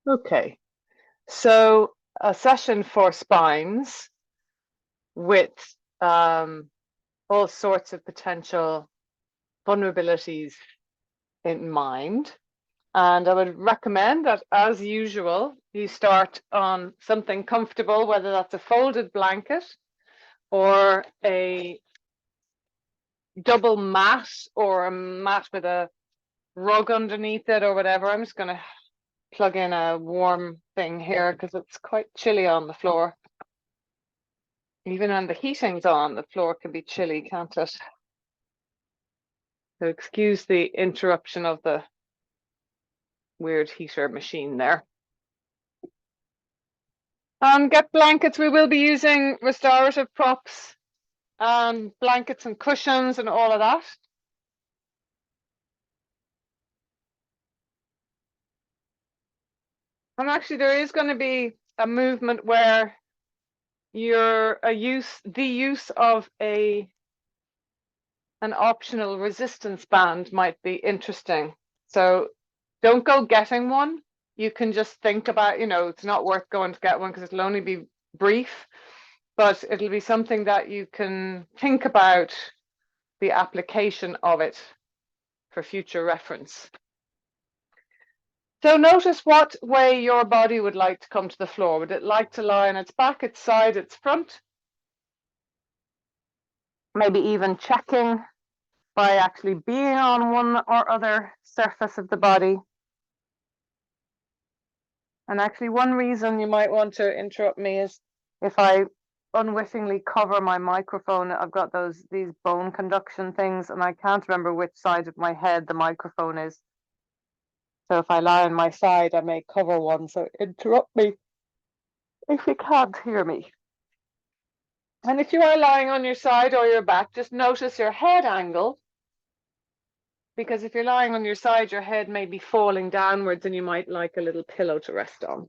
Okay, so a session for spines with all sorts of potential vulnerabilities in mind. And I would recommend that, as usual, you start on something comfortable, whether that's a folded blanket or a double mat or a mat with a rug underneath it or whatever. I'm just going to plug in a warm thing here because it's quite chilly on the floor. Even when the heating's on, the floor can be chilly, can't it? So excuse the interruption of the weird heater machine there. Get blankets. We will be using restorative props, blankets and cushions and all of that. And actually there is going to be a movement where the use of an optional resistance band might be interesting. So don't go getting one. You can just think about, it's not worth going to get one because it'll only be brief, but it'll be something that you can think about the application of it for future reference. So notice what way your body would like to come to the floor. Would it like to lie on its back, its side, its front? Maybe even checking by actually being on one or other surface of the body. And actually one reason you might want to interrupt me is if I unwittingly cover my microphone. I've got these bone conduction things and I can't remember which side of my head the microphone is. So if I lie on my side, I may cover one. So interrupt me if you can't hear me. And if you are lying on your side or your back, just notice your head angle. Because if you're lying on your side, your head may be falling downwards and you might like a little pillow to rest on.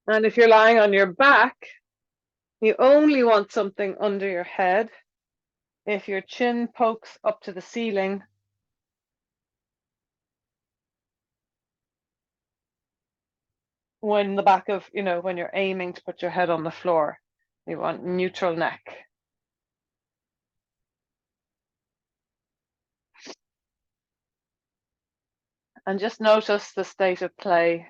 And if you're lying on your back, you only want something under your head. If your chin pokes up to the ceiling, when you're aiming to put your head on the floor, you want neutral neck. And just notice the state of play.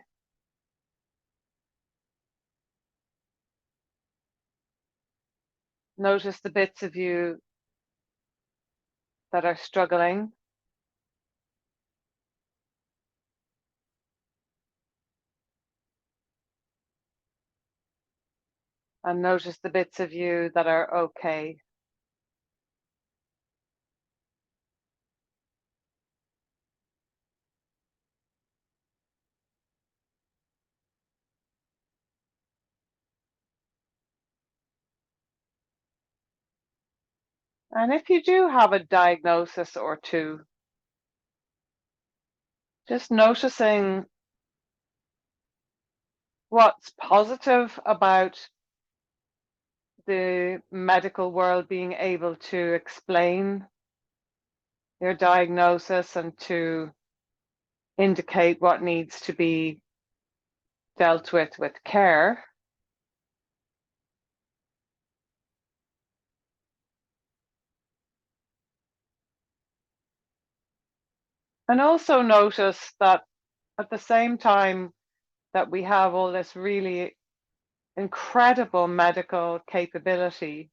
Notice the bits of you that are struggling. And notice the bits of you that are okay. And if you do have a diagnosis or two, just noticing what's positive about the medical world being able to explain your diagnosis and to indicate what needs to be dealt with care. And also notice that at the same time that we have all this really incredible medical capability,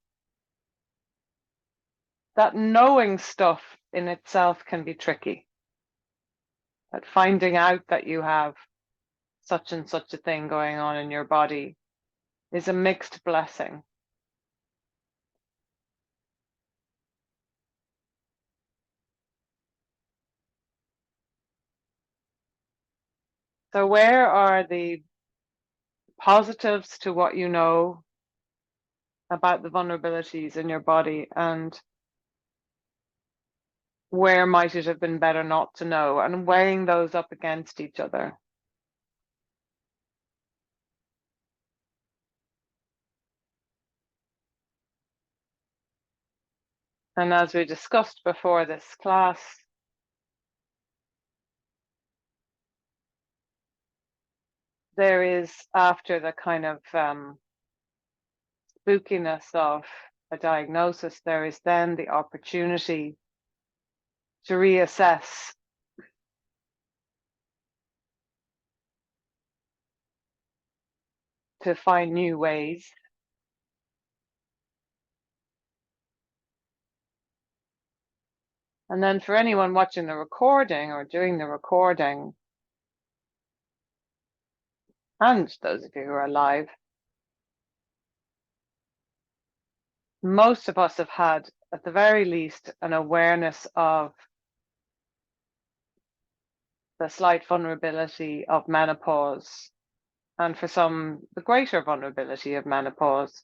that knowing stuff in itself can be tricky. That finding out that you have such and such a thing going on in your body is a mixed blessing. So where are the positives to what you know about the vulnerabilities in your body, and where might it have been better not to know, and weighing those up against each other? And as we discussed before this class, there is, after the kind of spookiness of a diagnosis, there is then the opportunity to reassess, to find new ways. And then for anyone watching the recording or doing the recording, and those of you who are live, most of us have had, at the very least, an awareness of the slight vulnerability of menopause, and for some, the greater vulnerability of menopause.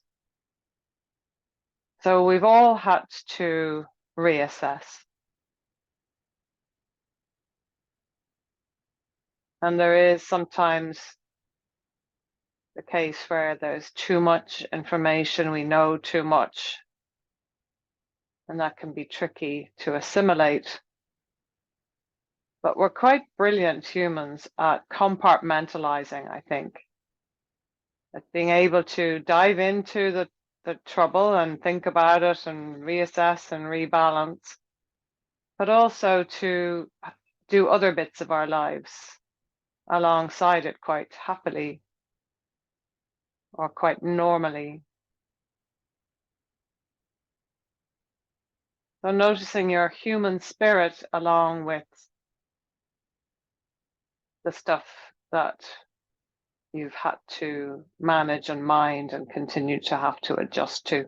So we've all had to reassess. And there is sometimes the case where there's too much information, we know too much, and that can be tricky to assimilate. But we're quite brilliant humans at compartmentalizing, I think, at being able to dive into the trouble and think about it and reassess and rebalance, but also to do other bits of our lives alongside it quite happily or quite normally. So noticing your human spirit along with the stuff that you've had to manage and mind and continue to have to adjust to.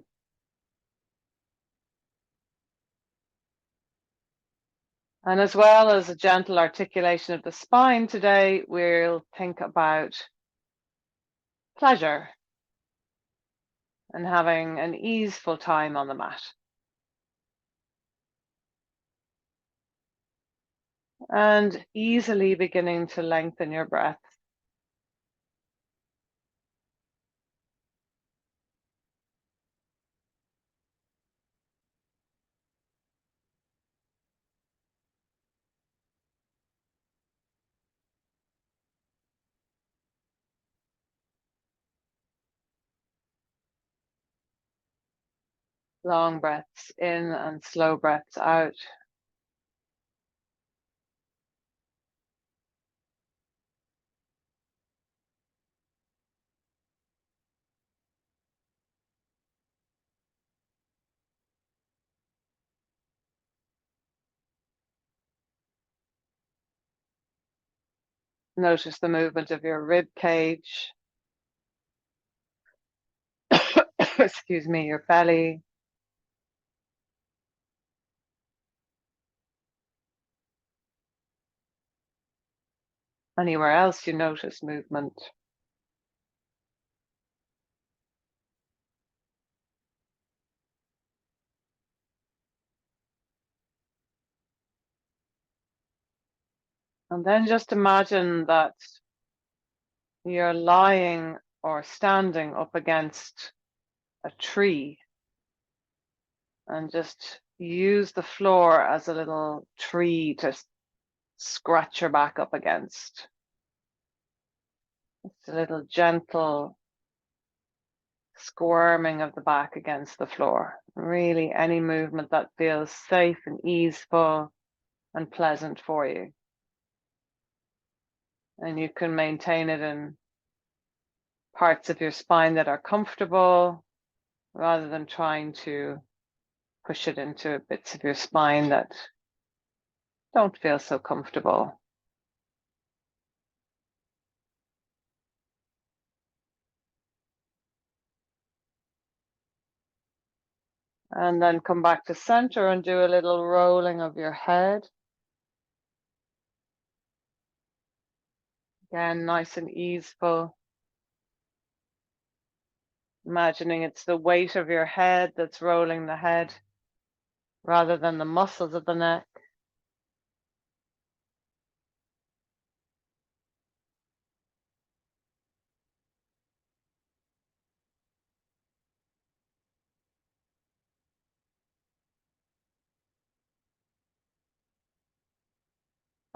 And as well as a gentle articulation of the spine today, we'll think about pleasure and having an easeful time on the mat. And easily beginning to lengthen your breath. Long breaths in and slow breaths out. Notice the movement of your rib cage. Excuse me, your belly. Anywhere else you notice movement. And then just imagine that you're lying or standing up against a tree and just use the floor as a little tree to scratch your back up against. It's a little gentle squirming of the back against the floor. Really any movement that feels safe and easeful and pleasant for you. And you can maintain it in parts of your spine that are comfortable rather than trying to push it into bits of your spine that don't feel so comfortable. And then come back to center and do a little rolling of your head. Again, nice and easeful. Imagining it's the weight of your head that's rolling the head rather than the muscles of the neck.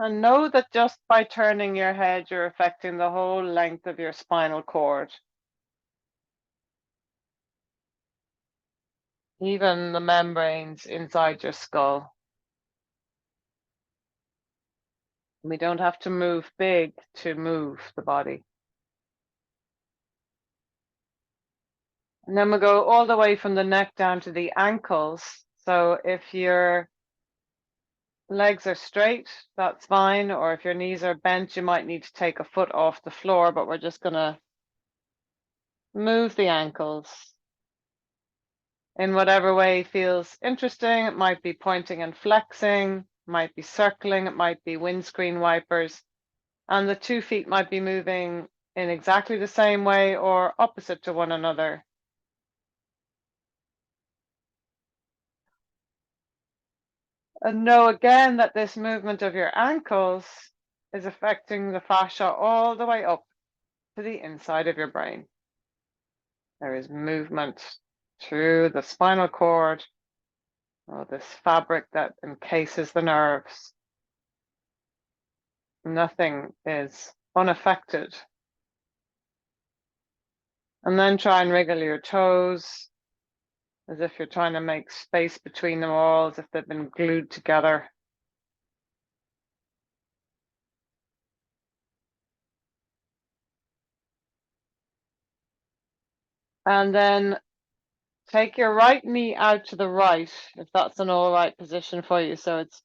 And know that just by turning your head, you're affecting the whole length of your spinal cord. Even the membranes inside your skull. We don't have to move big to move the body. And then we'll go all the way from the neck down to the ankles. So if your legs are straight, that's fine. Or if your knees are bent, you might need to take a foot off the floor, but we're just gonna move the ankles in whatever way feels interesting. It might be pointing and flexing, might be circling, it might be windscreen wipers. And the 2 feet might be moving in exactly the same way or opposite to one another. And know again that this movement of your ankles is affecting the fascia all the way up to the inside of your brain. There is movement through the spinal cord, or this fabric that encases the nerves. Nothing is unaffected. And then try and wriggle your toes as if you're trying to make space between them all, as if they've been glued together. And then take your right knee out to the right, if that's an all right position for you. So it's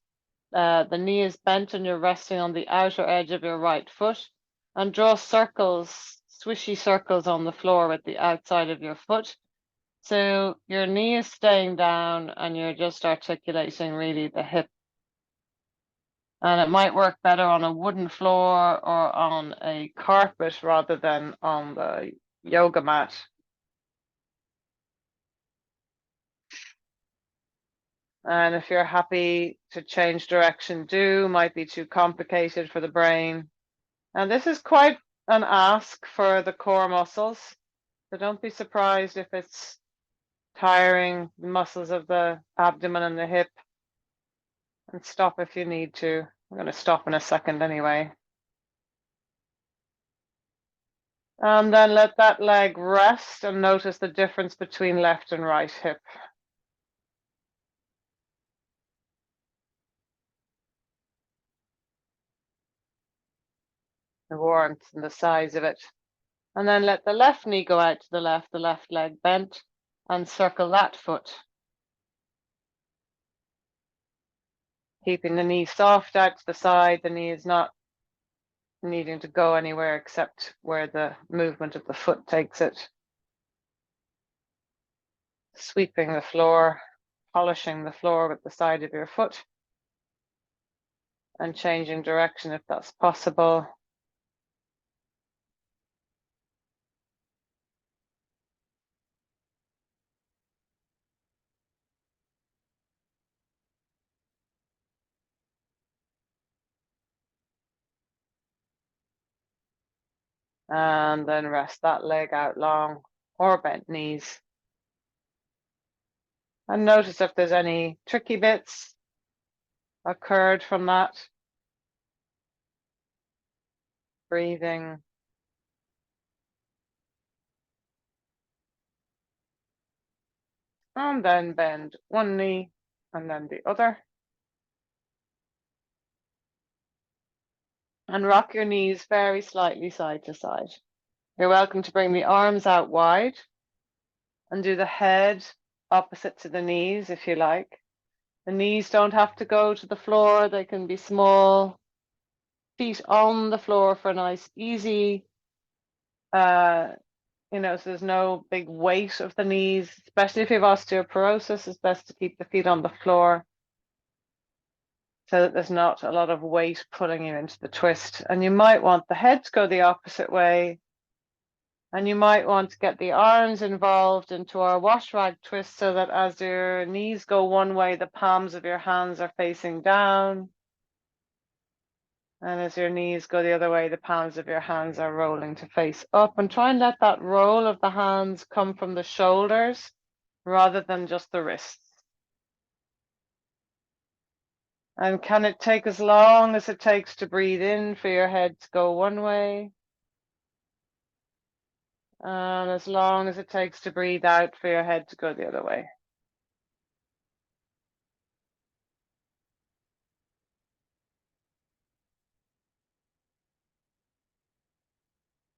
the knee is bent and you're resting on the outer edge of your right foot, and draw circles, swishy circles on the floor with the outside of your foot. So your knee is staying down and you're just articulating really the hip. And it might work better on a wooden floor or on a carpet rather than on the yoga mat. And if you're happy to change direction, do. Might be too complicated for the brain. And this is quite an ask for the core muscles. So don't be surprised if it's tiring the muscles of the abdomen and the hip. And stop if you need to. I'm going to stop in a second anyway. And then let that leg rest and notice the difference between left and right hip. The warmth and the size of it. And then let the left knee go out to the left leg bent, and circle that foot. Keeping the knee soft out to the side, the knee is not needing to go anywhere except where the movement of the foot takes it. Sweeping the floor, polishing the floor with the side of your foot, and changing direction if that's possible. And then rest that leg out long, or bent knees. And notice if there's any tricky bits occurred from that. Breathing. And then bend one knee and then the other. And rock your knees very slightly side to side. You're welcome to bring the arms out wide and do the head opposite to the knees if you like. The knees don't have to go to the floor, they can be small. Feet on the floor for a nice easy, so there's no big weight of the knees, especially if you have osteoporosis. It's best to keep the feet on the floor so that there's not a lot of weight pulling you into the twist. And you might want the head to go the opposite way. And you might want to get the arms involved into our wash rag twist so that as your knees go one way, the palms of your hands are facing down. And as your knees go the other way, the palms of your hands are rolling to face up. And try and let that roll of the hands come from the shoulders rather than just the wrists. And can it take as long as it takes to breathe in for your head to go one way? And as long as it takes to breathe out for your head to go the other way.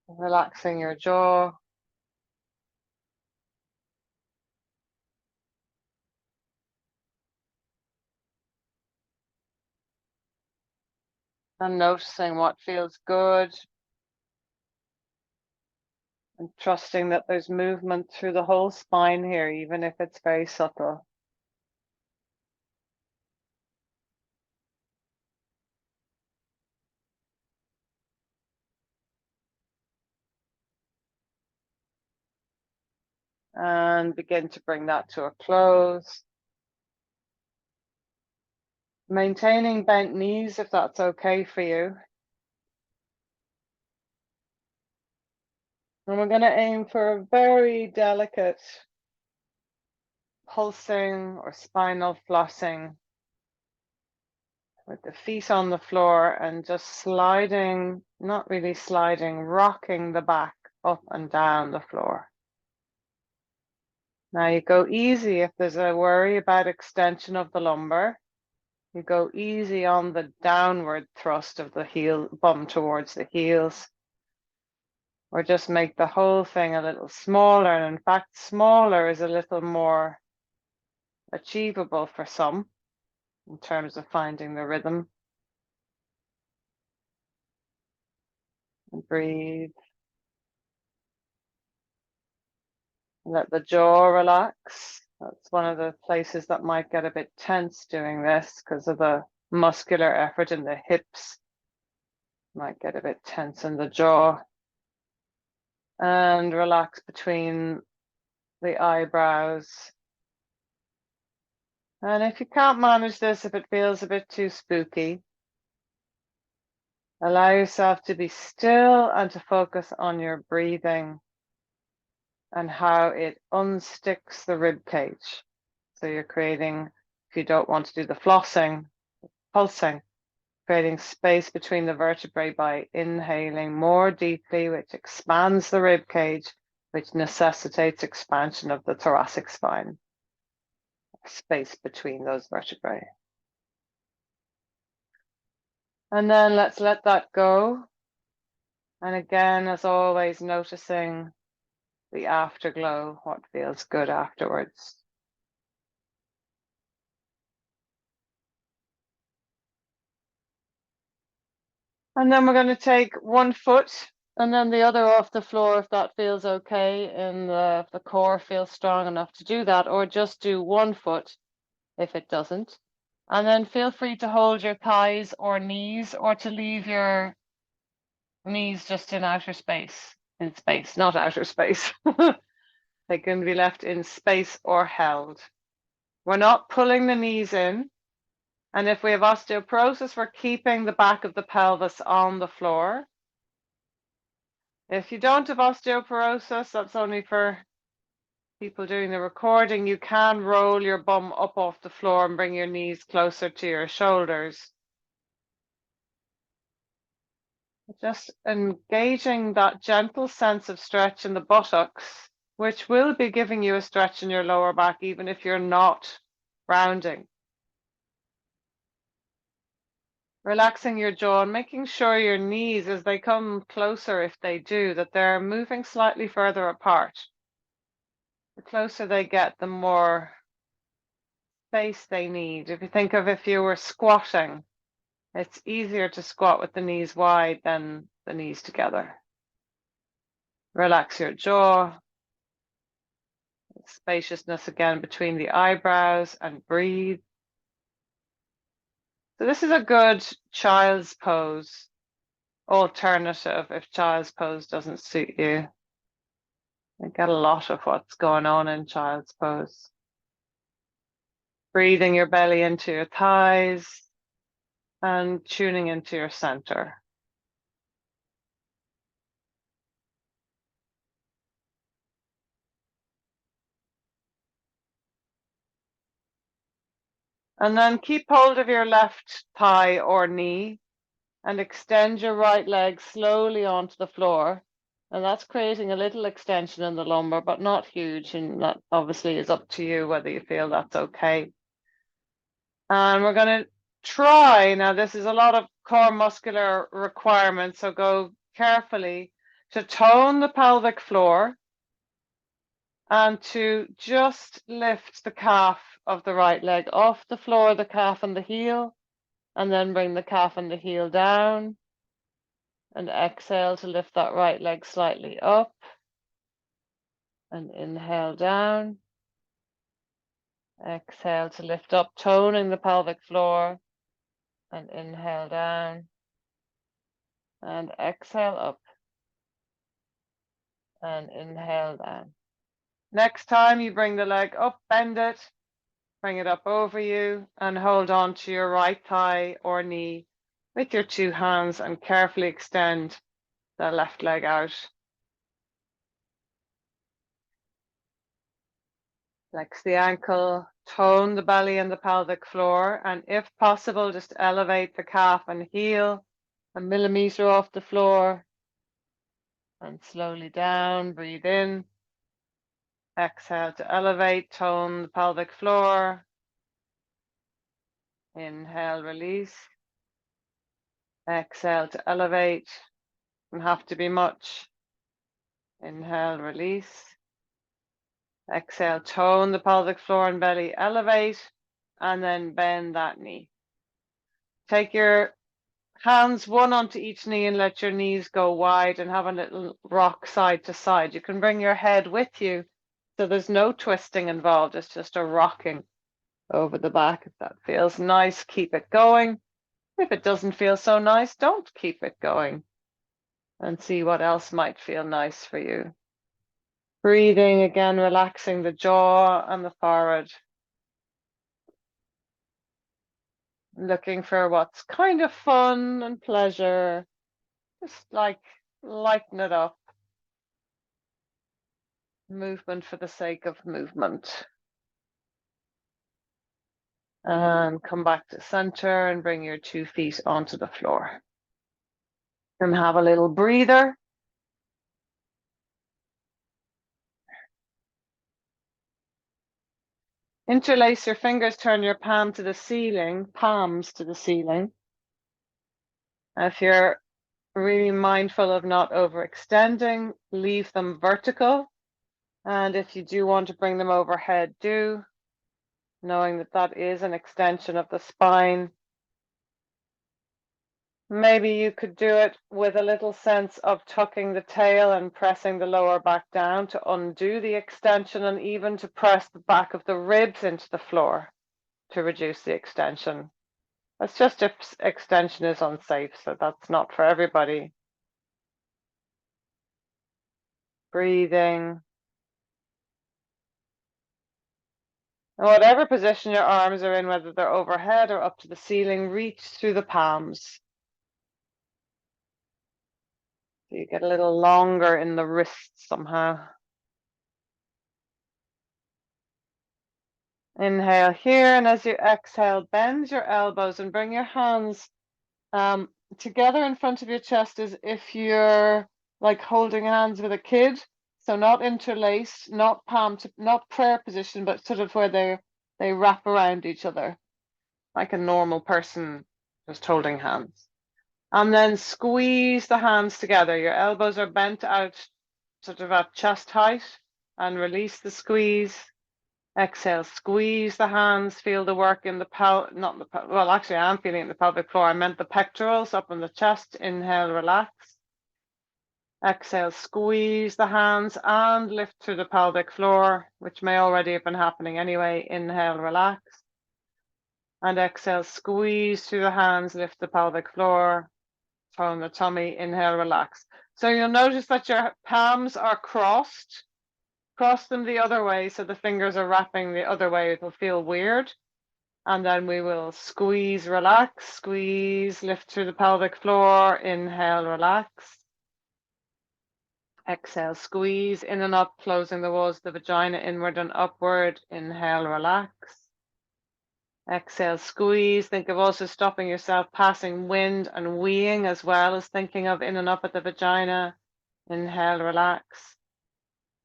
Relaxing your jaw. And noticing what feels good. And trusting that there's movement through the whole spine here, even if it's very subtle. And begin to bring that to a close. Maintaining bent knees if that's okay for you. And we're going to aim for a very delicate pulsing or spinal flossing with the feet on the floor and just sliding, not really sliding, rocking the back up and down the floor. Now you go easy if there's a worry about extension of the lumbar. You go easy on the downward thrust of the heel, bum towards the heels. Or just make the whole thing a little smaller. And in fact, smaller is a little more achievable for some in terms of finding the rhythm. And breathe. Let the jaw relax. That's one of the places that might get a bit tense doing this because of the muscular effort in the hips. Might get a bit tense in the jaw. And relax between the eyebrows. And if you can't manage this, if it feels a bit too spooky, allow yourself to be still and to focus on your breathing and how it unsticks the rib cage. So you're creating, if you don't want to do the flossing, pulsing, creating space between the vertebrae by inhaling more deeply, which expands the rib cage, which necessitates expansion of the thoracic spine, space between those vertebrae. And then let's let that go. And again, as always, noticing the afterglow, what feels good afterwards. And then we're going to take one foot and then the other off the floor if that feels okay and if the core feels strong enough to do that, or just do one foot if it doesn't. And then feel free to hold your thighs or knees or to leave your knees just in outer space, not outer space. They can be left in space or held. We're not pulling the knees in. And if we have osteoporosis, we're keeping the back of the pelvis on the floor. If you don't have osteoporosis, that's only for people doing the recording. You can roll your bum up off the floor and bring your knees closer to your shoulders. Just engaging that gentle sense of stretch in the buttocks, which will be giving you a stretch in your lower back, even if you're not rounding. Relaxing your jaw and making sure your knees, as they come closer, if they do, that they're moving slightly further apart. The closer they get, the more space they need. If you think of if you were squatting, it's easier to squat with the knees wide than the knees together. Relax your jaw. Spaciousness again between the eyebrows and breathe. So this is a good child's pose alternative if child's pose doesn't suit you. I get a lot of what's going on in child's pose. Breathing your belly into your thighs and tuning into your center. And then keep hold of your left thigh or knee and extend your right leg slowly onto the floor. And that's creating a little extension in the lumbar, but not huge. And that obviously is up to you whether you feel that's okay. And we're going to try, now this is a lot of core muscular requirements, so go carefully to tone the pelvic floor and to just lift the calf of the right leg off the floor, the calf and the heel, and then bring the calf and the heel down. And exhale to lift that right leg slightly up. And inhale down. Exhale to lift up, toning the pelvic floor. And inhale down. And exhale up. And inhale down. Next time you bring the leg up, bend it, bring it up over you, and hold on to your right thigh or knee with your two hands and carefully extend the left leg out. Flex the ankle, tone the belly and the pelvic floor, and if possible, just elevate the calf and heel a millimeter off the floor. And slowly down, breathe in. Exhale to elevate, tone the pelvic floor. Inhale, release. Exhale to elevate. Doesn't have to be much. Inhale, release. Exhale, tone the pelvic floor and belly, elevate, and then bend that knee. Take your hands one onto each knee and let your knees go wide and have a little rock side to side. You can bring your head with you, so there's no twisting involved. It's just a rocking over the back. If that feels nice, keep it going. If it doesn't feel so nice, don't keep it going. And see what else might feel nice for you. Breathing again, relaxing the jaw and the forehead. Looking for what's kind of fun and pleasure. Just like lighten it up. Movement for the sake of movement. And come back to center and bring your 2 feet onto the floor. And have a little breather. Interlace your fingers, turn your palms to the ceiling. If you're really mindful of not overextending, leave them vertical. And if you do want to bring them overhead, do, knowing that that is an extension of the spine. Maybe you could do it with a little sense of tucking the tail and pressing the lower back down to undo the extension, and even to press the back of the ribs into the floor to reduce the extension. That's just if extension is unsafe, so that's not for everybody. Breathing. And whatever position your arms are in, whether they're overhead or up to the ceiling, reach through the palms. So you get a little longer in the wrists somehow. Inhale here, and as you exhale, bend your elbows and bring your hands together in front of your chest as if you're like holding hands with a kid. So not interlaced, not not prayer position, but sort of where they wrap around each other, like a normal person just holding hands. And then squeeze the hands together. Your elbows are bent out sort of at chest height, and release the squeeze. Exhale, squeeze the hands, feel the work in the well, actually I'm feeling it in the pelvic floor. I meant the pectorals up in the chest. Inhale, relax. Exhale, squeeze the hands and lift through the pelvic floor, which may already have been happening anyway. Inhale, relax. And exhale, squeeze through the hands, lift the pelvic floor, tone the tummy. Inhale, relax. So you'll notice that your palms are crossed. Cross them the other way, so the fingers are wrapping the other way. It'll feel weird. And then we will squeeze, relax, squeeze, lift through the pelvic floor. Inhale, relax. Exhale, squeeze in and up, closing the walls of the vagina inward and upward. Inhale, relax. Exhale, squeeze. Think of also stopping yourself passing wind and weeing as well as thinking of in and up at the vagina. Inhale, relax.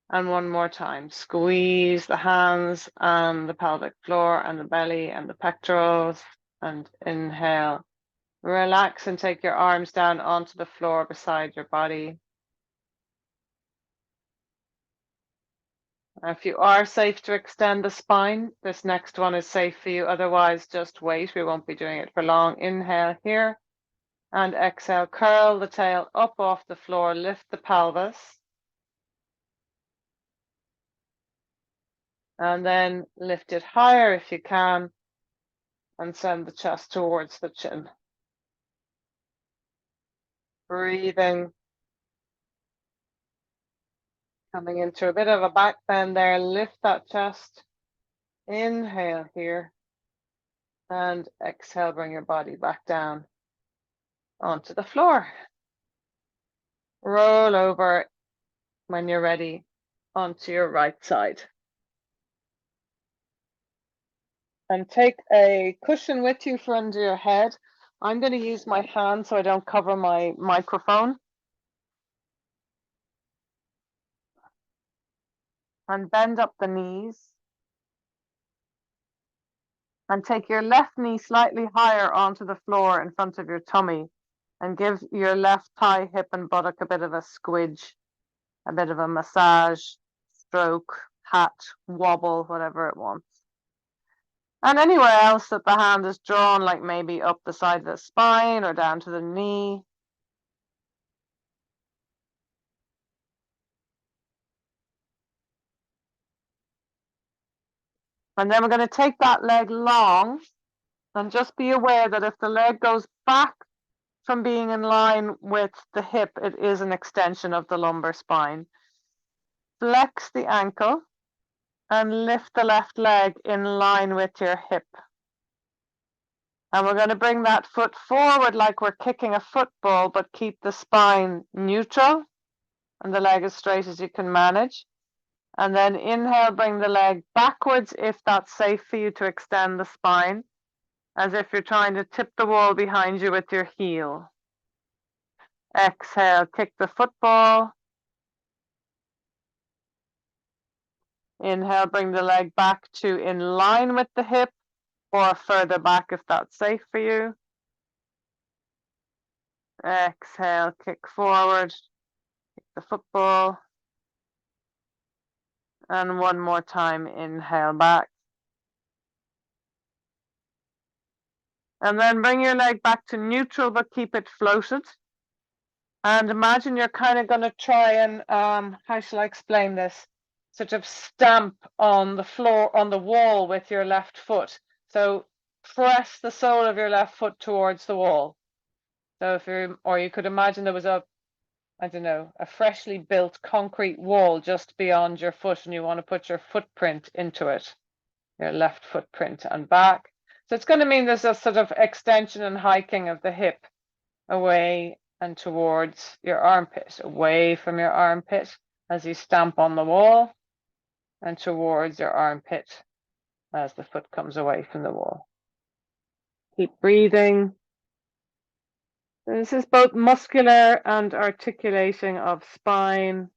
And one more time, squeeze the hands and the pelvic floor and the belly and the pectorals. And inhale, relax and take your arms down onto the floor beside your body. If you are safe to extend the spine, this next one is safe for you. Otherwise, just wait. We won't be doing it for long. Inhale here and exhale. Curl the tail up off the floor. Lift the pelvis. And then lift it higher if you can and send the chest towards the chin. Breathing. Coming into a bit of a back bend there. Lift that chest. Inhale here. And exhale, bring your body back down onto the floor. Roll over when you're ready onto your right side. And take a cushion with you for under your head. I'm going to use my hand so I don't cover my microphone. And bend up the knees. And take your left knee slightly higher onto the floor in front of your tummy. And give your left thigh, hip, and buttock a bit of a squidge, a bit of a massage, stroke, pat, wobble, whatever it wants. And anywhere else that the hand is drawn, like maybe up the side of the spine or down to the knee. And then we're going to take that leg long and just be aware that if the leg goes back from being in line with the hip, it is an extension of the lumbar spine. Flex the ankle and lift the left leg in line with your hip. And we're going to bring that foot forward like we're kicking a football, but keep the spine neutral and the leg as straight as you can manage. And then inhale, bring the leg backwards if that's safe for you to extend the spine, as if you're trying to tip the wall behind you with your heel. Exhale, kick the football. Inhale, bring the leg back to in line with the hip or further back if that's safe for you. Exhale, kick forward, kick the football. And one more time, inhale back. And then bring your leg back to neutral, but keep it floated. And imagine you're kind of going to try and, how shall I explain this? Sort of stamp on the floor, on the wall with your left foot. So press the sole of your left foot towards the wall. So if you're, or you could imagine there was a, I don't know, a freshly built concrete wall just beyond your foot and you want to put your footprint into it, your left footprint and back. So it's going to mean there's a sort of extension and hiking of the hip away and towards your armpit, away from your armpit as you stamp on the wall and towards your armpit as the foot comes away from the wall. Keep breathing. This is both muscular and articulating of spine,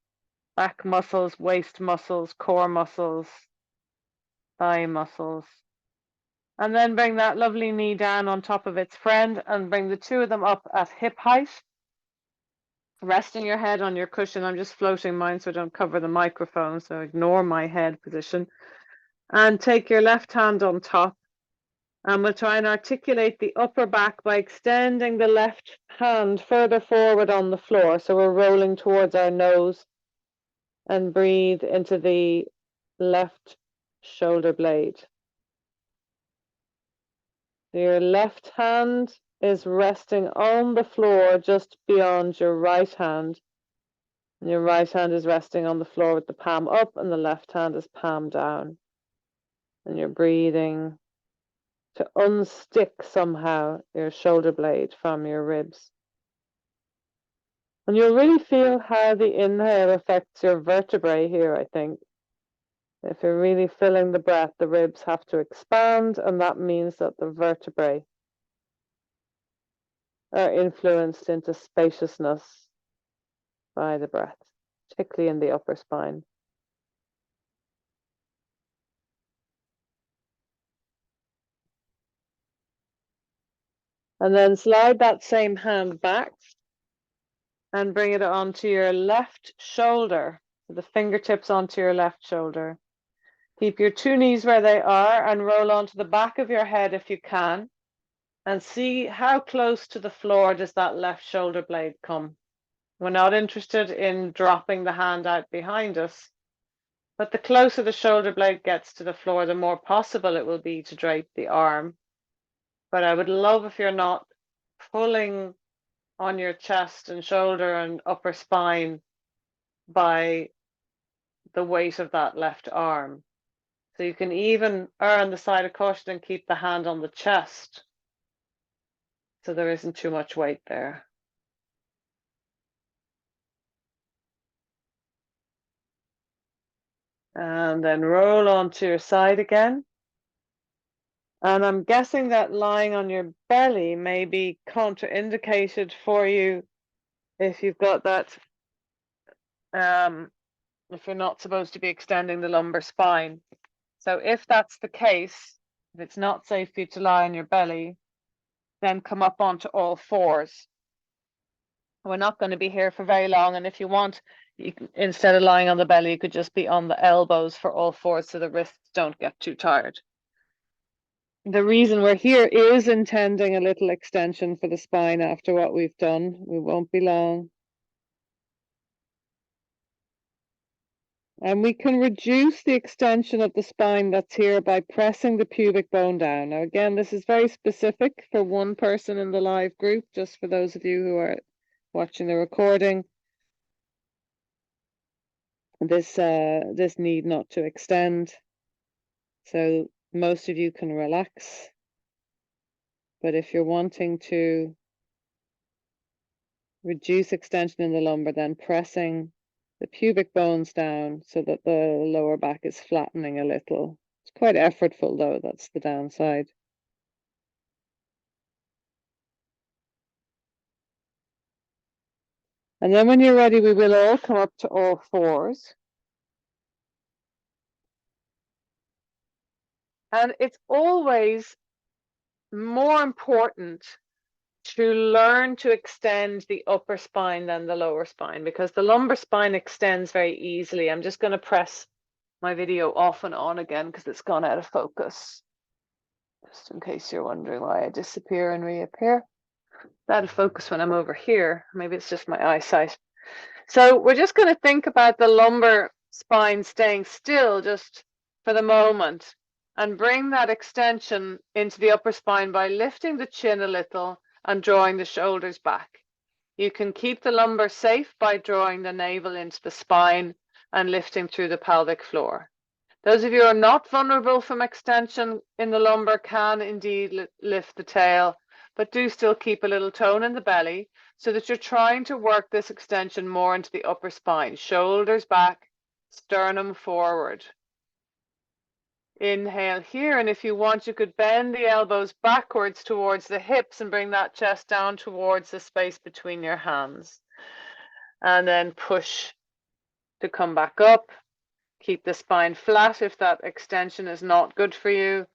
back muscles, waist muscles, core muscles, thigh muscles. And then bring that lovely knee down on top of its friend and bring the two of them up at hip height. Resting your head on your cushion. I'm just floating mine so I don't cover the microphone, so ignore my head position. And take your left hand on top. And we'll try and articulate the upper back by extending the left hand further forward on the floor. So we're rolling towards our nose. And breathe into the left shoulder blade. Your left hand is resting on the floor just beyond your right hand. And your right hand is resting on the floor with the palm up and the left hand is palm down. And you're breathing to unstick somehow your shoulder blade from your ribs. And you'll really feel how the inhale affects your vertebrae here, I think. If you're really filling the breath, the ribs have to expand, and that means that the vertebrae are influenced into spaciousness by the breath, particularly in the upper spine. And then slide that same hand back and bring it onto your left shoulder, so the fingertips onto your left shoulder. Keep your two knees where they are and roll onto the back of your head if you can, and see how close to the floor does that left shoulder blade come. We're not interested in dropping the hand out behind us, but the closer the shoulder blade gets to the floor, the more possible it will be to drape the arm. But I would love if you're not pulling on your chest and shoulder and upper spine by the weight of that left arm. So you can even err on the side of caution and keep the hand on the chest, so there isn't too much weight there. And then roll onto your side again. And I'm guessing that lying on your belly may be contraindicated for you if you've got that, if you're not supposed to be extending the lumbar spine. So if that's the case, if it's not safe for you to lie on your belly, then come up onto all fours. We're not going to be here for very long, and if you want, you can, instead of lying on the belly, you could just be on the elbows for all fours so the wrists don't get too tired. The reason we're here is intending a little extension for the spine after what we've done. We won't be long. And we can reduce the extension of the spine that's here by pressing the pubic bone down. Now, again, this is very specific for one person in the live group, just for those of you who are watching the recording. This need not to extend. So most of you can relax. But if you're wanting to reduce extension in the lumbar, then pressing the pubic bones down so that the lower back is flattening a little. It's quite effortful though, that's the downside. And then when you're ready, we will all come up to all fours. And it's always more important to learn to extend the upper spine than the lower spine, because the lumbar spine extends very easily. I'm just going to press my video off and on again because it's gone out of focus. Just in case you're wondering why I disappear and reappear. It's out of focus when I'm over here. Maybe it's just my eyesight. So we're just going to think about the lumbar spine staying still just for the moment, and bring that extension into the upper spine by lifting the chin a little and drawing the shoulders back. You can keep the lumbar safe by drawing the navel into the spine and lifting through the pelvic floor. Those of you who are not vulnerable from extension in the lumbar can indeed lift the tail, but do still keep a little tone in the belly so that you're trying to work this extension more into the upper spine. Shoulders back, sternum forward. Inhale here, and if you want, you could bend the elbows backwards towards the hips and bring that chest down towards the space between your hands. And then push to come back up. Keep the spine flat if that extension is not good for you,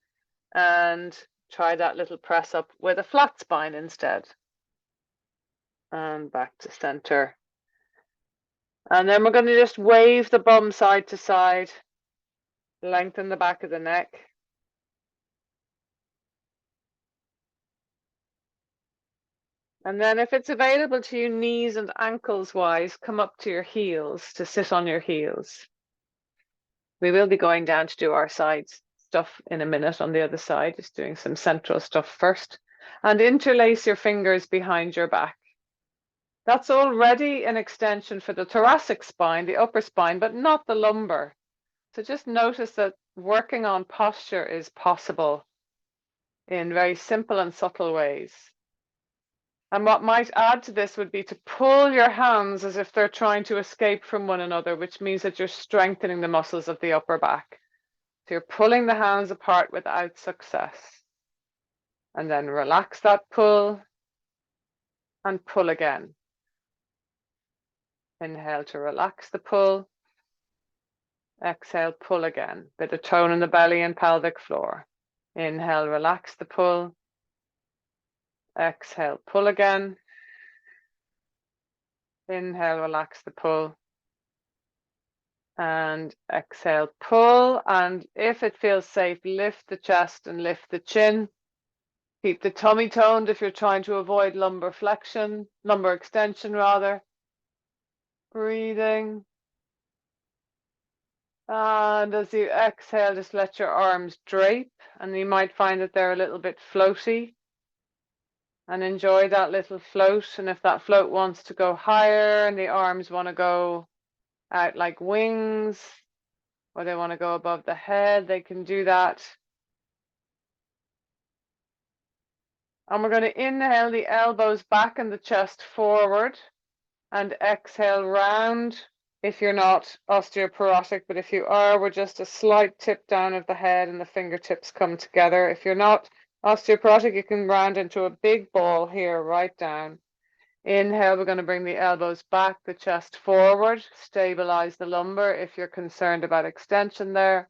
and try that little press up with a flat spine instead. And back to center. And then we're going to just wave the bum side to side. Lengthen the back of the neck. And then if it's available to you, knees and ankles wise, come up to your heels to sit on your heels. We will be going down to do our side stuff in a minute on the other side, just doing some central stuff first. And interlace your fingers behind your back. That's already an extension for the thoracic spine, the upper spine, but not the lumbar. So just notice that working on posture is possible in very simple and subtle ways. And what might add to this would be to pull your hands as if they're trying to escape from one another, which means that you're strengthening the muscles of the upper back. So you're pulling the hands apart without success. And then relax that pull and pull again. Inhale to relax the pull. Exhale, pull again. Bit of tone in the belly and pelvic floor. Inhale, relax the pull. Exhale, pull again. Inhale, relax the pull. And exhale, pull. And if it feels safe, lift the chest and lift the chin. Keep the tummy toned if you're trying to avoid lumbar flexion, lumbar extension rather. Breathing. And as you exhale, just let your arms drape, and you might find that they're a little bit floaty. And enjoy that little float. And if that float wants to go higher and the arms want to go out like wings, or they want to go above the head, they can do that. And we're going to inhale the elbows back and the chest forward, and exhale round. If you're not osteoporotic, but if you are, we're just a slight tip down of the head and the fingertips come together. If you're not osteoporotic, you can round into a big ball here, right down. Inhale, we're going to bring the elbows back, the chest forward, stabilize the lumbar if you're concerned about extension there.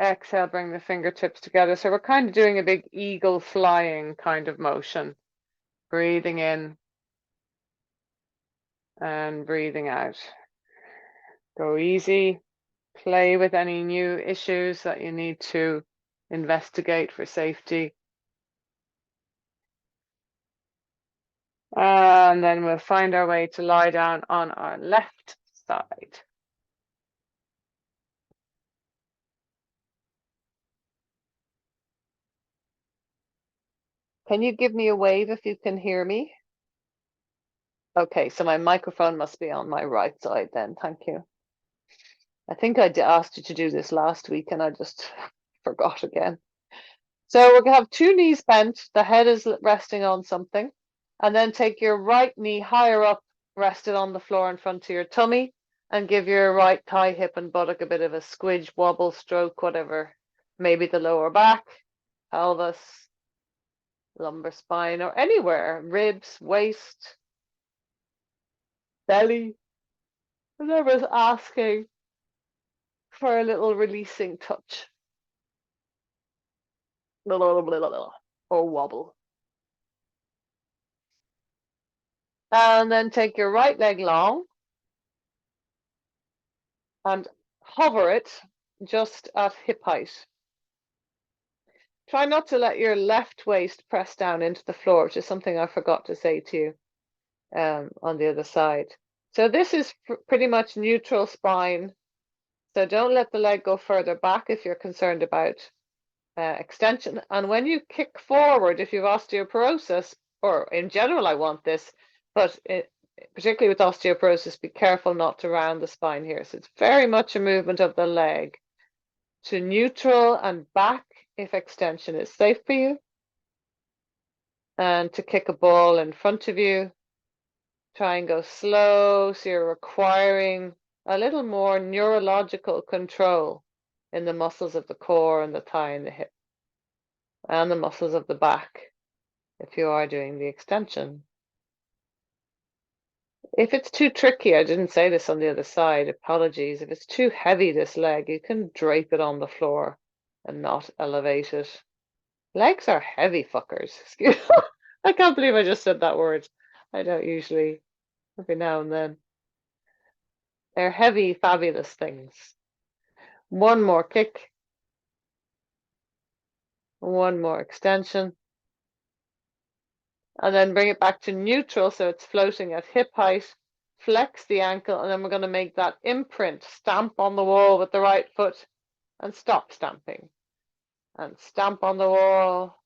Exhale, bring the fingertips together. So we're kind of doing a big eagle flying kind of motion. Breathing in and breathing out. Go easy. Play with any new issues that you need to investigate for safety. And then we'll find our way to lie down on our left side. Can you give me a wave if you can hear me? Okay, so my microphone must be on my right side then. Thank you. I think I asked you to do this last week and I just forgot again. So we're going to have two knees bent. The head is resting on something. And then take your right knee higher up, rested on the floor in front of your tummy, and give your right thigh, hip, and buttock a bit of a squidge, wobble, stroke, whatever. Maybe the lower back, pelvis, lumbar spine, or anywhere, ribs, waist, belly, whatever's asking for a little releasing touch. Or wobble. And then take your right leg long and hover it just at hip height. Try not to let your left waist press down into the floor, which is something I forgot to say to you on the other side. So this is pretty much neutral spine. So don't let the leg go further back if you're concerned about extension. And when you kick forward, if you have osteoporosis, or in general, I want this, but particularly with osteoporosis, be careful not to round the spine here. So it's very much a movement of the leg to neutral and back if extension is safe for you. And to kick a ball in front of you, try and go slow. So you're requiring a little more neurological control in the muscles of the core and the thigh and the hip, and the muscles of the back if you are doing the extension. If it's too tricky, I didn't say this on the other side, apologies. If it's too heavy, this leg, you can drape it on the floor and not elevate it. Legs are heavy fuckers. Excuse me. I can't believe I just said that word. I don't usually, every now and then. They're heavy, fabulous things. One more kick. One more extension. And then bring it back to neutral so it's floating at hip height. Flex the ankle, and then we're going to make that imprint. Stamp on the wall with the right foot and stop stamping. And stamp on the wall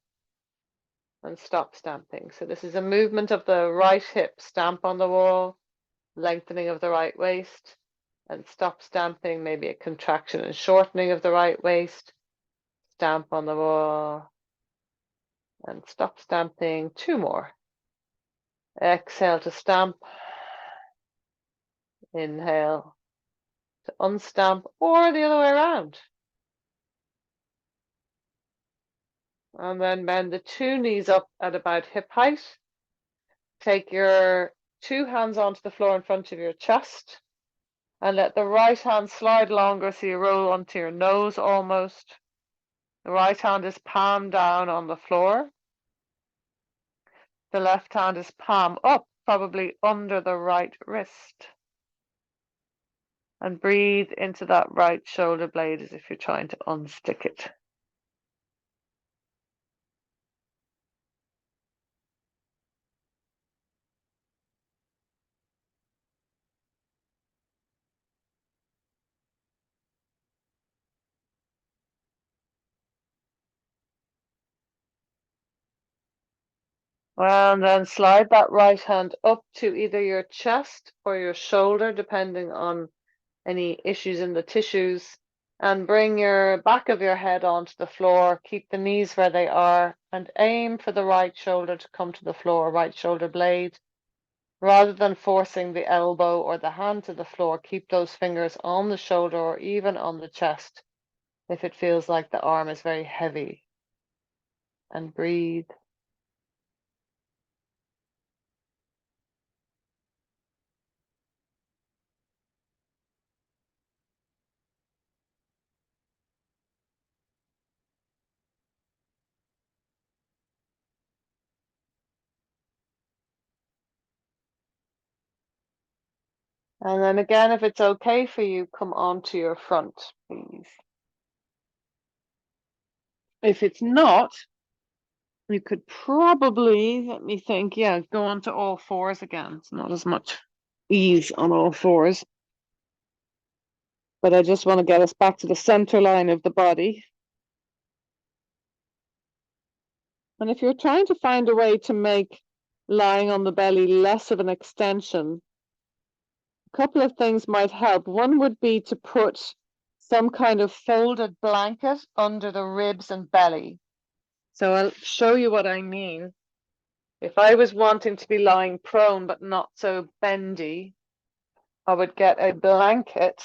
and stop stamping. So this is a movement of the right hip. Stamp on the wall, lengthening of the right waist, and stop stamping, maybe a contraction and shortening of the right waist. Stamp on the wall and stop stamping. Two more. Exhale to stamp. Inhale to unstamp, or the other way around. And then bend the two knees up at about hip height. Take your two hands onto the floor in front of your chest and let the right hand slide longer so you roll onto your nose almost. The right hand is palm down on the floor. The left hand is palm up, probably under the right wrist. And breathe into that right shoulder blade as if you're trying to unstick it. And then slide that right hand up to either your chest or your shoulder, depending on any issues in the tissues. And bring your back of your head onto the floor. Keep the knees where they are and aim for the right shoulder to come to the floor, right shoulder blade. Rather than forcing the elbow or the hand to the floor, keep those fingers on the shoulder or even on the chest if it feels like the arm is very heavy. And breathe. And then again, if it's okay for you, come onto your front, please. If it's not, you could probably, let me think, yeah, go onto all fours again. It's not as much ease on all fours. But I just want to get us back to the center line of the body. And if you're trying to find a way to make lying on the belly less of an extension, a couple of things might help. One would be to put some kind of folded blanket under the ribs and belly. So I'll show you what I mean. If I was wanting to be lying prone but not so bendy, I would get a blanket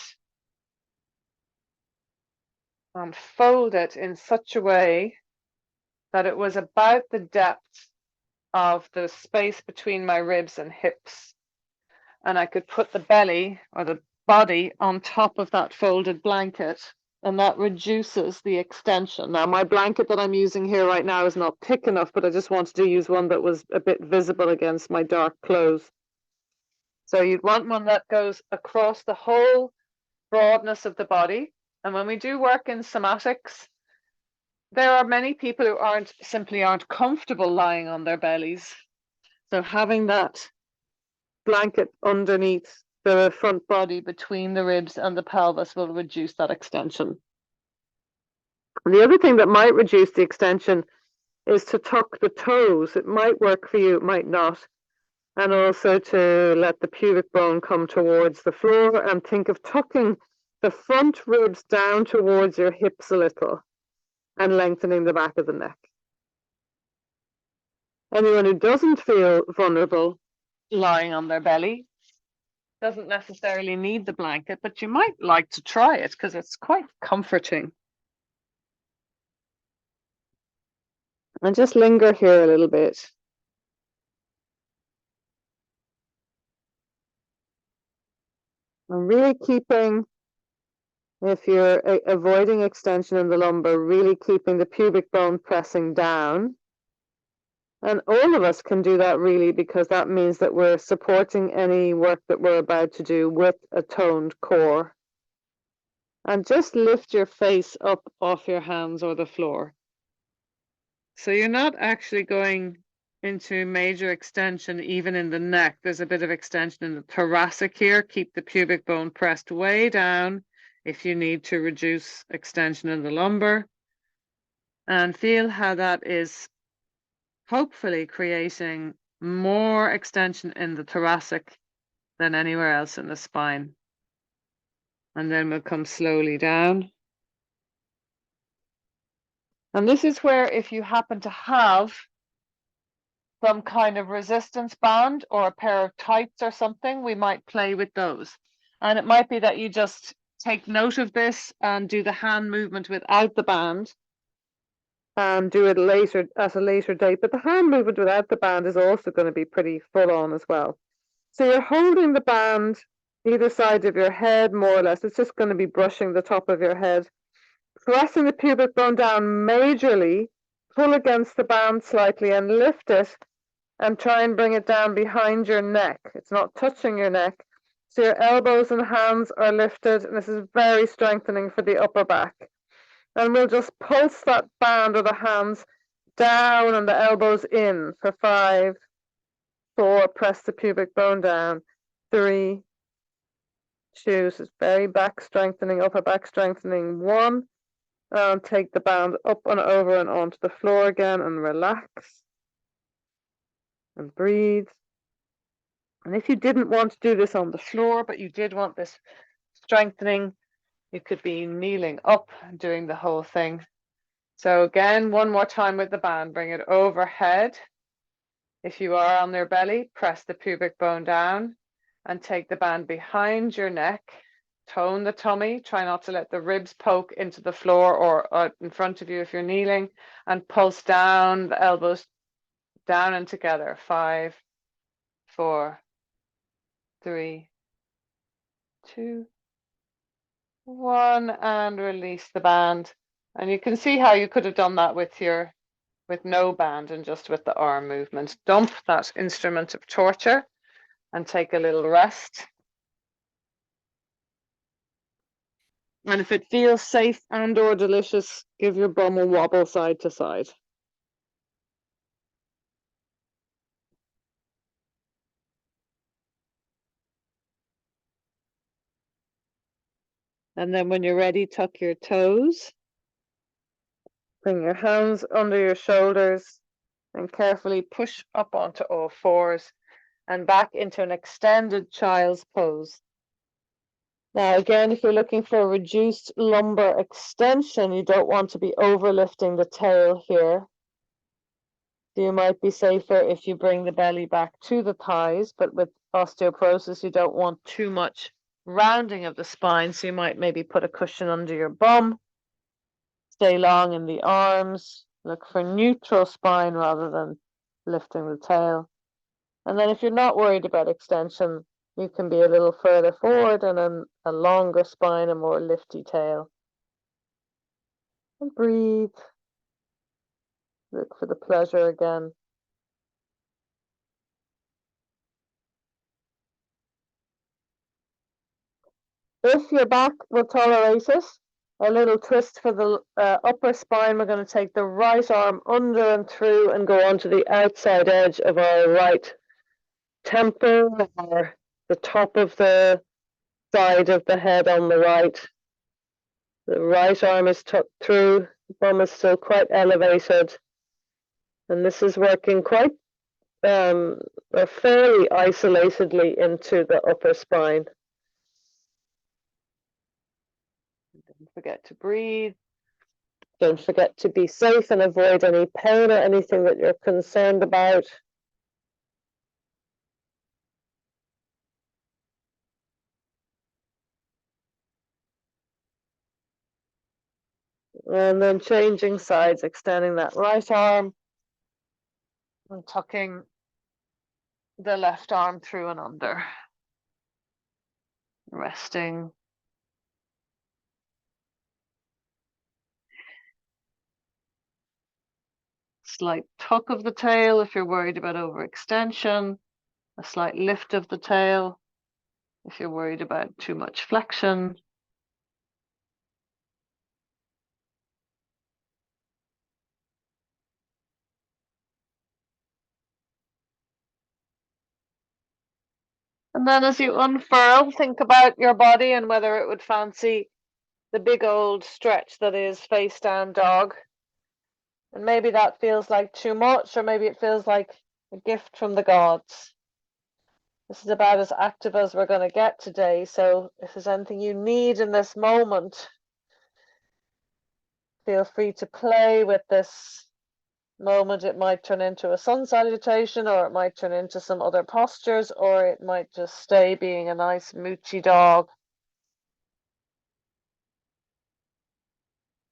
and fold it in such a way that it was about the depth of the space between my ribs and hips. And I could put the belly or the body on top of that folded blanket, and that reduces the extension. Now, my blanket that I'm using here right now is not thick enough, but I just wanted to use one that was a bit visible against my dark clothes. So you'd want one that goes across the whole broadness of the body. And when we do work in somatics, there are many people who simply aren't comfortable lying on their bellies. So having that blanket underneath the front body between the ribs and the pelvis will reduce that extension. The other thing that might reduce the extension is to tuck the toes. It might work for you, it might not. And also to let the pubic bone come towards the floor, and think of tucking the front ribs down towards your hips a little and lengthening the back of the neck. Anyone who doesn't feel vulnerable lying on their belly doesn't necessarily need the blanket, but you might like to try it because it's quite comforting. And just linger here a little bit. And really keeping, if you're avoiding extension in the lumbar, really keeping the pubic bone pressing down. And all of us can do that really, because that means that we're supporting any work that we're about to do with a toned core. And just lift your face up off your hands or the floor. So you're not actually going into major extension even in the neck. There's a bit of extension in the thoracic here. Keep the pubic bone pressed way down if you need to reduce extension in the lumbar. And feel how that is hopefully creating more extension in the thoracic than anywhere else in the spine. And then we'll come slowly down. And this is where, if you happen to have some kind of resistance band or a pair of tights or something, we might play with those. And it might be that you just take note of this and do the hand movement without the band. and do it later at a later date. But the hand movement without the band is also going to be pretty full on as well. So you're holding the band either side of your head, more or less. It's just going to be brushing the top of your head. Pressing the pubic bone down majorly, pull against the band slightly and lift it and try and bring it down behind your neck. It's not touching your neck. So your elbows and hands are lifted, and this is very strengthening for the upper back. And we'll just pulse that band or the hands down and the elbows in for 5, 4, press the pubic bone down, 3, 2, so it's very back strengthening, upper back strengthening, 1, and take the band up and over and onto the floor again and relax and breathe. And if you didn't want to do this on the floor, but you did want this strengthening, you could be kneeling up and doing the whole thing. So again, one more time with the band, bring it overhead. If you are on your belly, press the pubic bone down and take the band behind your neck. Tone the tummy, try not to let the ribs poke into the floor or out in front of you if you're kneeling, and pulse down the elbows down and together. 5, 4, 3, 2, 1, and release the band. And you can see how you could have done that with no band and just with the arm movement. Dump that instrument of torture and take a little rest. And if it feels safe and or delicious, give your bum a wobble side to side. And then when you're ready, tuck your toes. Bring your hands under your shoulders and carefully push up onto all fours and back into an extended child's pose. Now, again, if you're looking for a reduced lumbar extension, you don't want to be overlifting the tail here. So you might be safer if you bring the belly back to the thighs, but with osteoporosis, you don't want too much rounding of the spine. So you might maybe put a cushion under your bum, stay long in the arms, look for neutral spine rather than lifting the tail. And then if you're not worried about extension, you can be a little further forward and then a longer spine, a more lifty tail. And breathe. Look for the pleasure again. If your back will tolerate it, a little twist for the upper spine. We're going to take the right arm under and through and go onto the outside edge of our right temple or the top of the side of the head on the right. The right arm is tucked through, the bum is still quite elevated. And this is working quite fairly isolatedly into the upper spine. Don't forget to breathe. Don't forget to be safe and avoid any pain or anything that you're concerned about. And then changing sides, extending that right arm and tucking the left arm through and under. Resting. Slight tuck of the tail if you're worried about overextension. A slight lift of the tail if you're worried about too much flexion. And then as you unfurl, think about your body and whether it would fancy the big old stretch that is face down dog. And maybe that feels like too much, or maybe it feels like a gift from the gods. This is about as active as we're going to get today. So if there's anything you need in this moment, feel free to play with this moment. It might turn into a sun salutation, or it might turn into some other postures, or it might just stay being a nice moochy dog.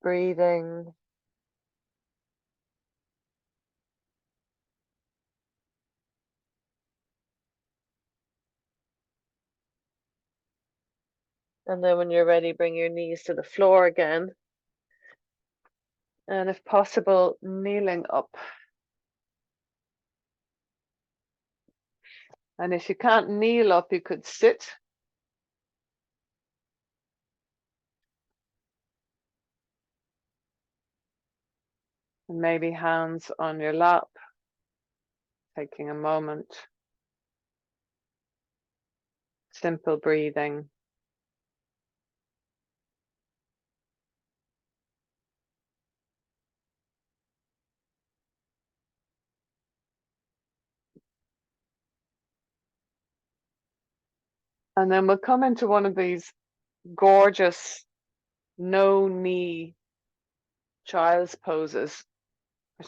Breathing. And then when you're ready, bring your knees to the floor again. And if possible, kneeling up. And if you can't kneel up, you could sit. And maybe hands on your lap, taking a moment. Simple breathing. And then we'll come into one of these gorgeous no knee child's poses.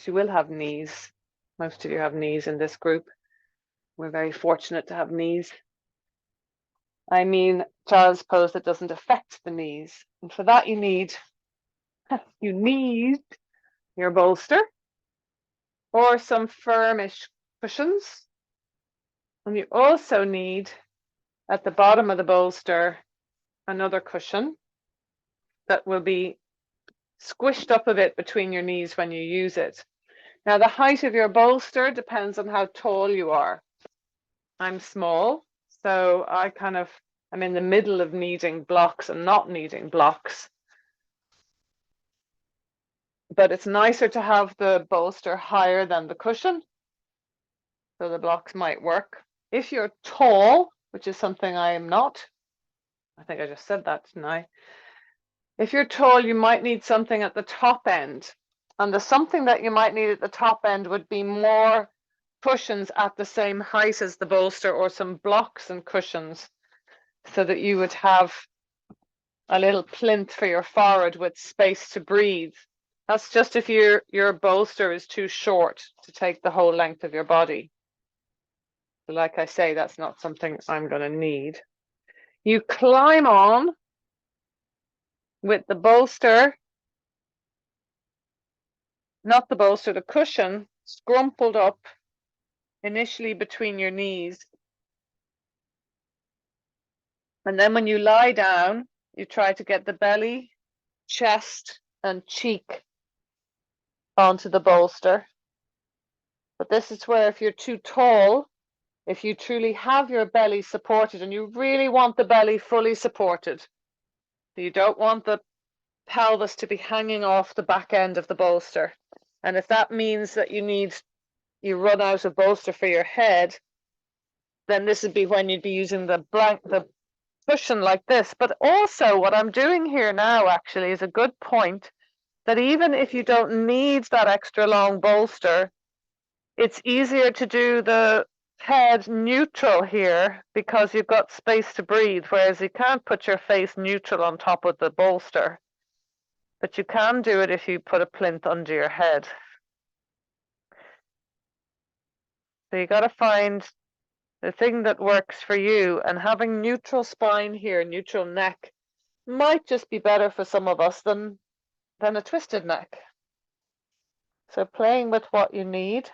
She will have knees. Most of you have knees in this group. We're very fortunate to have knees. I mean, child's pose that doesn't affect the knees. And for that, you need your bolster or some firmish cushions. And you also need, at the bottom of the bolster, another cushion that will be squished up a bit between your knees when you use it. Now, the height of your bolster depends on how tall you are. I'm small, so I'm in the middle of needing blocks and not needing blocks. But it's nicer to have the bolster higher than the cushion, so the blocks might work. If you're tall, which is something I am not, I think I just said that, didn't I? If you're tall, you might need something at the top end. And the something that you might need at the top end would be more cushions at the same height as the bolster, or some blocks and cushions, so that you would have a little plinth for your forehead with space to breathe. That's just if your bolster is too short to take the whole length of your body. So like I say, that's not something I'm going to need. You climb on with the bolster, not the bolster, the cushion, scrumpled up initially between your knees. And then when you lie down, you try to get the belly, chest, and cheek onto the bolster. But this is where, if you're too tall, if you truly have your belly supported, and you really want the belly fully supported, you don't want the pelvis to be hanging off the back end of the bolster. And if that means that you run out of bolster for your head, then this would be when you'd be using the cushion like this. But also, what I'm doing here now actually is a good point, that even if you don't need that extra long bolster, it's easier to do the head neutral here because you've got space to breathe, whereas you can't put your face neutral on top of the bolster. But you can do it if you put a plinth under your head. So you got to find the thing that works for you, and having neutral spine here, neutral neck, might just be better for some of us than a twisted neck. So playing with what you need.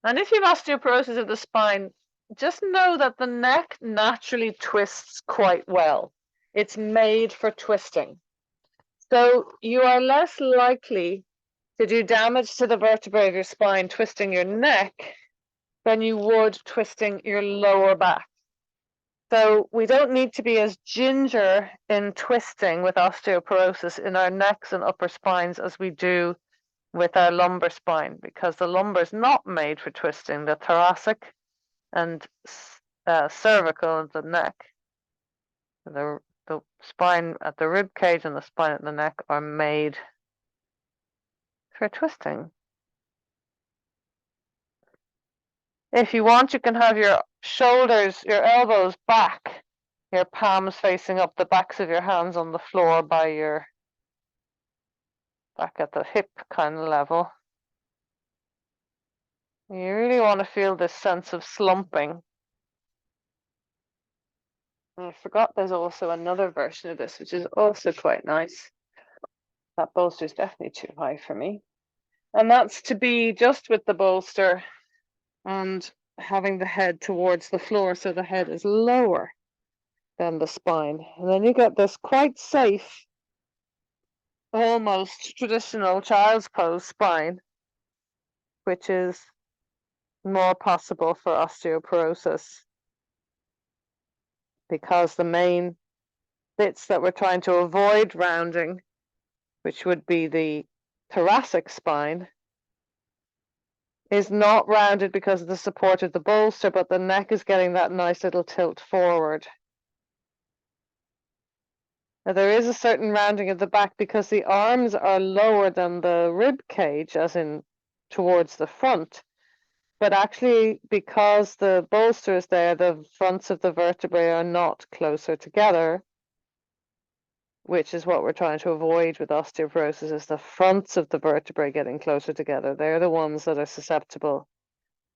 And if you have osteoporosis of the spine, just know that the neck naturally twists quite well. It's made for twisting. So you are less likely to do damage to the vertebrae of your spine twisting your neck than you would twisting your lower back. So we don't need to be as ginger in twisting with osteoporosis in our necks and upper spines as we do with our lumbar spine, because the lumbar is not made for twisting. The thoracic and cervical and the neck, the spine at the rib cage and the spine at the neck are made for twisting. If you want, you can have your shoulders, your elbows back, your palms facing up, the backs of your hands on the floor by your back at the hip kind of level. You really want to feel this sense of slumping. And I forgot there's also another version of this, which is also quite nice. That bolster is definitely too high for me. And that's to be just with the bolster and having the head towards the floor, so the head is lower. than the spine. And then you get this quite safe, almost traditional child's pose spine, which is more possible for osteoporosis because the main bits that we're trying to avoid rounding, which would be the thoracic spine, is not rounded because of the support of the bolster, but the neck is getting that nice little tilt forward. Now, there is a certain rounding of the back because the arms are lower than the rib cage, as in towards the front. But actually, because the bolster is there, the fronts of the vertebrae are not closer together, which is what we're trying to avoid with osteoporosis, is the fronts of the vertebrae getting closer together. They're the ones that are susceptible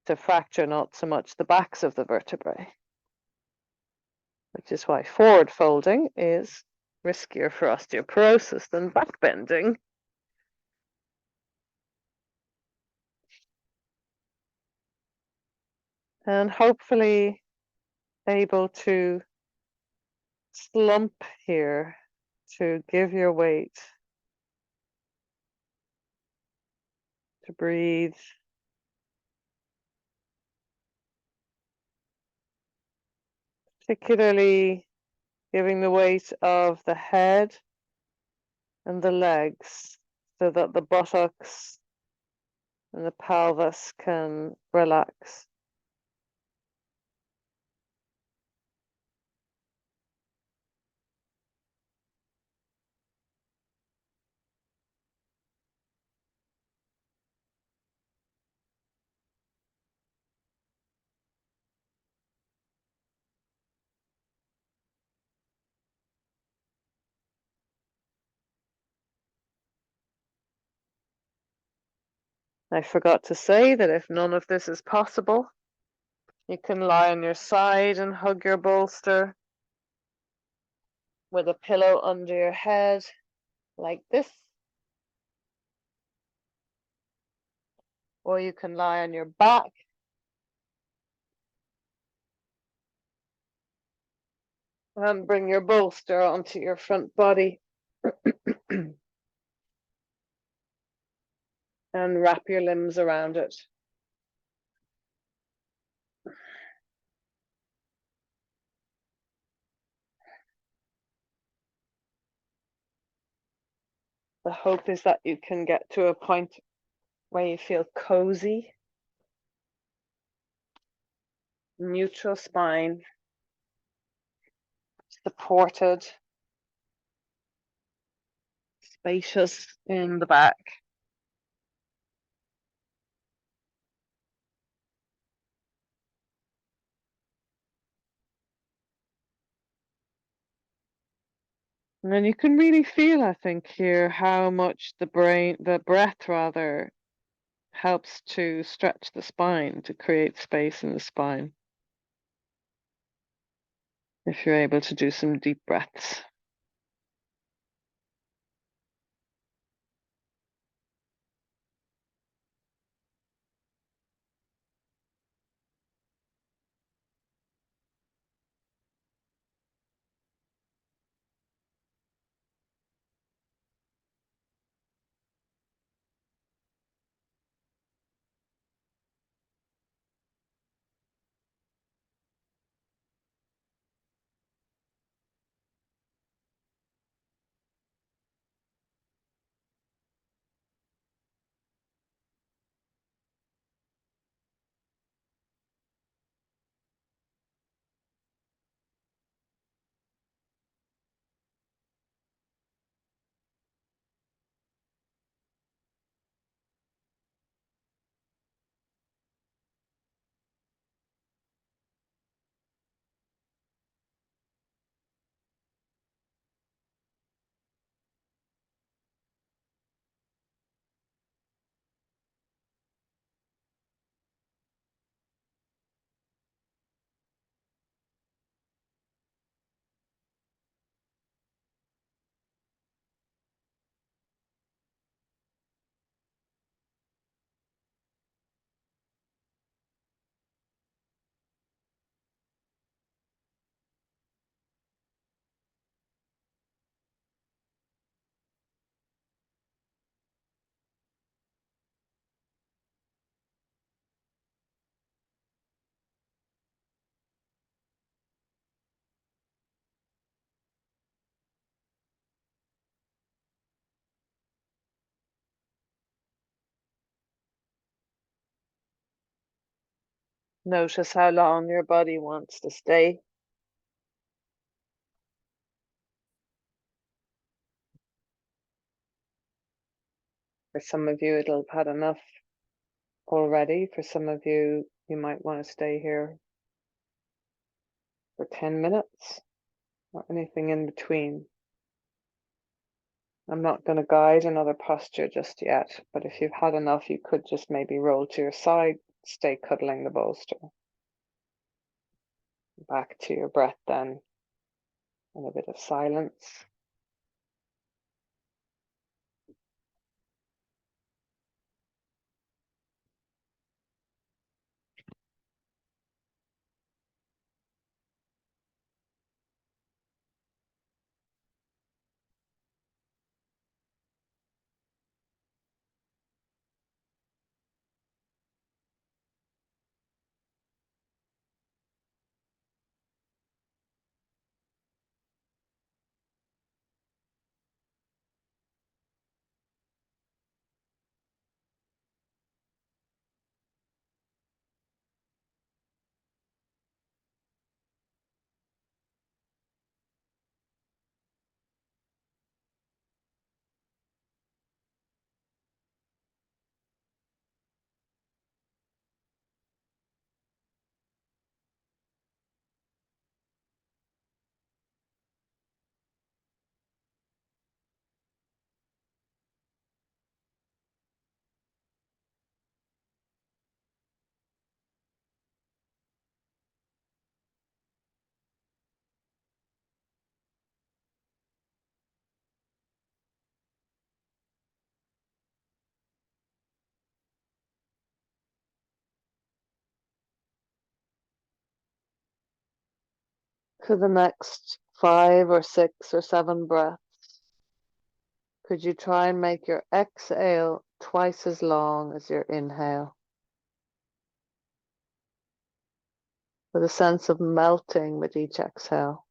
to fracture, not so much the backs of the vertebrae, which is why forward folding is riskier for osteoporosis than back bending. And hopefully able to slump here to give your weight, to breathe. Particularly giving the weight of the head and the legs so that the buttocks and the pelvis can relax. I forgot to say that if none of this is possible, you can lie on your side and hug your bolster with a pillow under your head like this. Or you can lie on your back and bring your bolster onto your front body and wrap your limbs around it. The hope is that you can get to a point where you feel cozy, neutral spine, supported, spacious in the back. And then you can really feel, I think, here how much the breath rather, helps to stretch the spine, to create space in the spine. If you're able to do some deep breaths. Notice how long your body wants to stay. For some of you, it'll have had enough already. For some of you, you might want to stay here for 10 minutes or anything in between. I'm not going to guide another posture just yet, but if you've had enough, you could just maybe roll to your side, stay cuddling the bolster. Back to your breath then, and a bit of silence. For the next 5 or 6 or 7 breaths, could you try and make your exhale twice as long as your inhale? With a sense of melting with each exhale.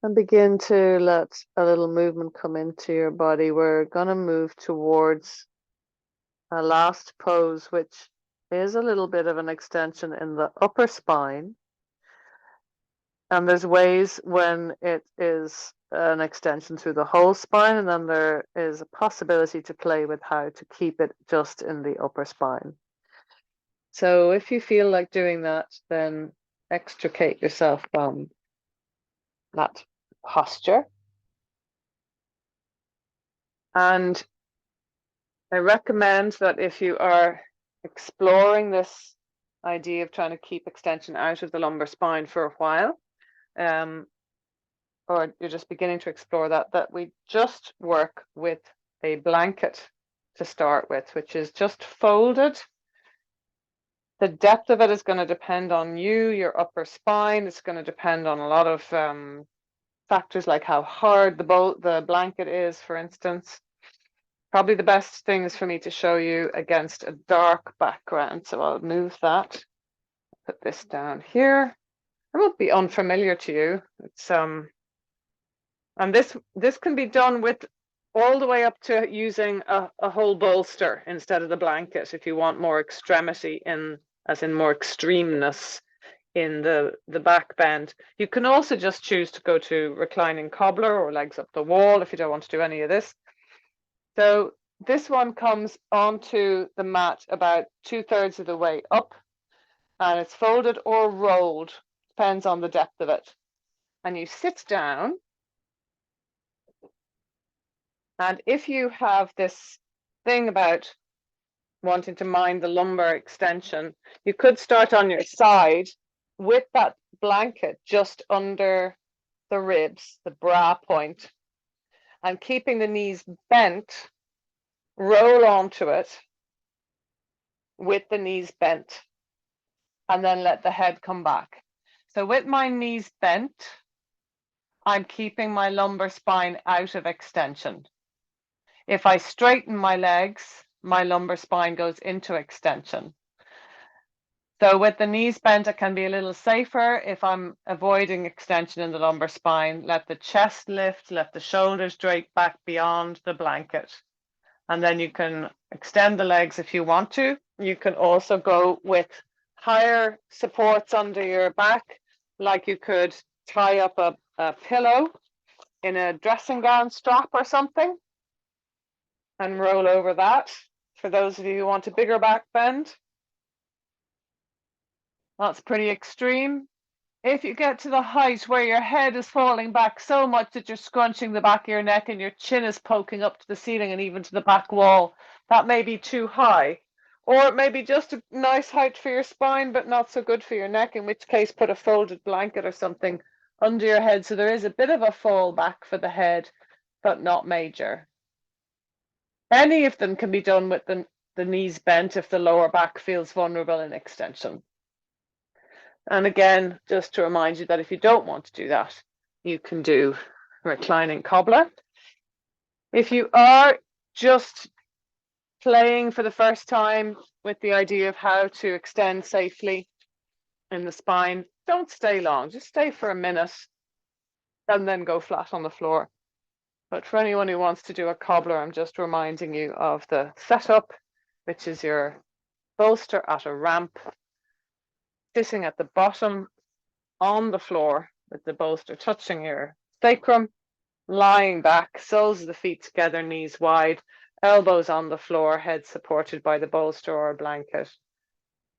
And begin to let a little movement come into your body. We're going to move towards a last pose, which is a little bit of an extension in the upper spine. And there's ways when it is an extension through the whole spine, and then there is a possibility to play with how to keep it just in the upper spine. So if you feel like doing that, then extricate yourself from that posture. And I recommend that if you are exploring this idea of trying to keep extension out of the lumbar spine for a while, or you're just beginning to explore that, that we just work with a blanket to start with, which is just folded. The depth of it is going to depend on you, your upper spine. It's going to depend on a lot of factors like how hard the blanket is, for instance. Probably the best thing is for me to show you against a dark background. So I'll move that, put this down here. won't be unfamiliar to you. It's and this can be done with all the way up to using a whole bolster instead of the blanket if you want more extremity in, as in more extremeness in the back bend. You can also just choose to go to reclining cobbler or legs up the wall if you don't want to do any of this. So this one comes onto the mat about 2/3 of the way up, and it's folded or rolled, depends on the depth of it. And you sit down, and if you have this thing about wanting to mind the lumbar extension, you could start on your side with that blanket just under the ribs, the bra point, and keeping the knees bent, roll onto it with the knees bent, and then let the head come back. So with my knees bent, I'm keeping my lumbar spine out of extension. If I straighten my legs, my lumbar spine goes into extension. So with the knees bent, it can be a little safer if I'm avoiding extension in the lumbar spine. Let the chest lift, let the shoulders drape back beyond the blanket. And then you can extend the legs if you want to. You can also go with higher supports under your back, like you could tie up a pillow in a dressing gown strap or something and roll over that. For those of you who want a bigger back bend, that's pretty extreme. If you get to the height where your head is falling back so much that you're scrunching the back of your neck and your chin is poking up to the ceiling and even to the back wall, that may be too high. Or it may be just a nice height for your spine, but not so good for your neck, in which case put a folded blanket or something under your head so there is a bit of a fall back for the head, but not major. Any of them can be done with the knees bent if the lower back feels vulnerable in extension. And again, just to remind you that if you don't want to do that, you can do reclining cobbler. If you are just playing for the first time with the idea of how to extend safely in the spine, don't stay long, just stay for a minute and then go flat on the floor. But for anyone who wants to do a cobbler, I'm just reminding you of the setup, which is your bolster at a ramp, sitting at the bottom on the floor with the bolster touching your sacrum, lying back, soles of the feet together, knees wide, elbows on the floor, head supported by the bolster or a blanket.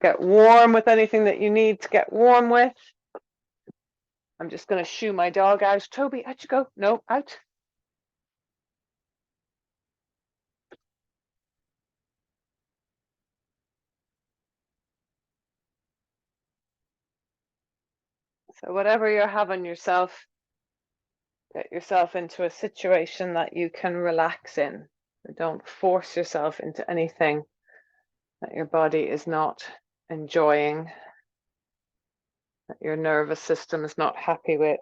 Get warm with anything that you need to get warm with. I'm just going to shoo my dog out. Toby, out you go. No, out. So whatever you're having yourself, get yourself into a situation that you can relax in. Don't force yourself into anything that your body is not enjoying, that your nervous system is not happy with.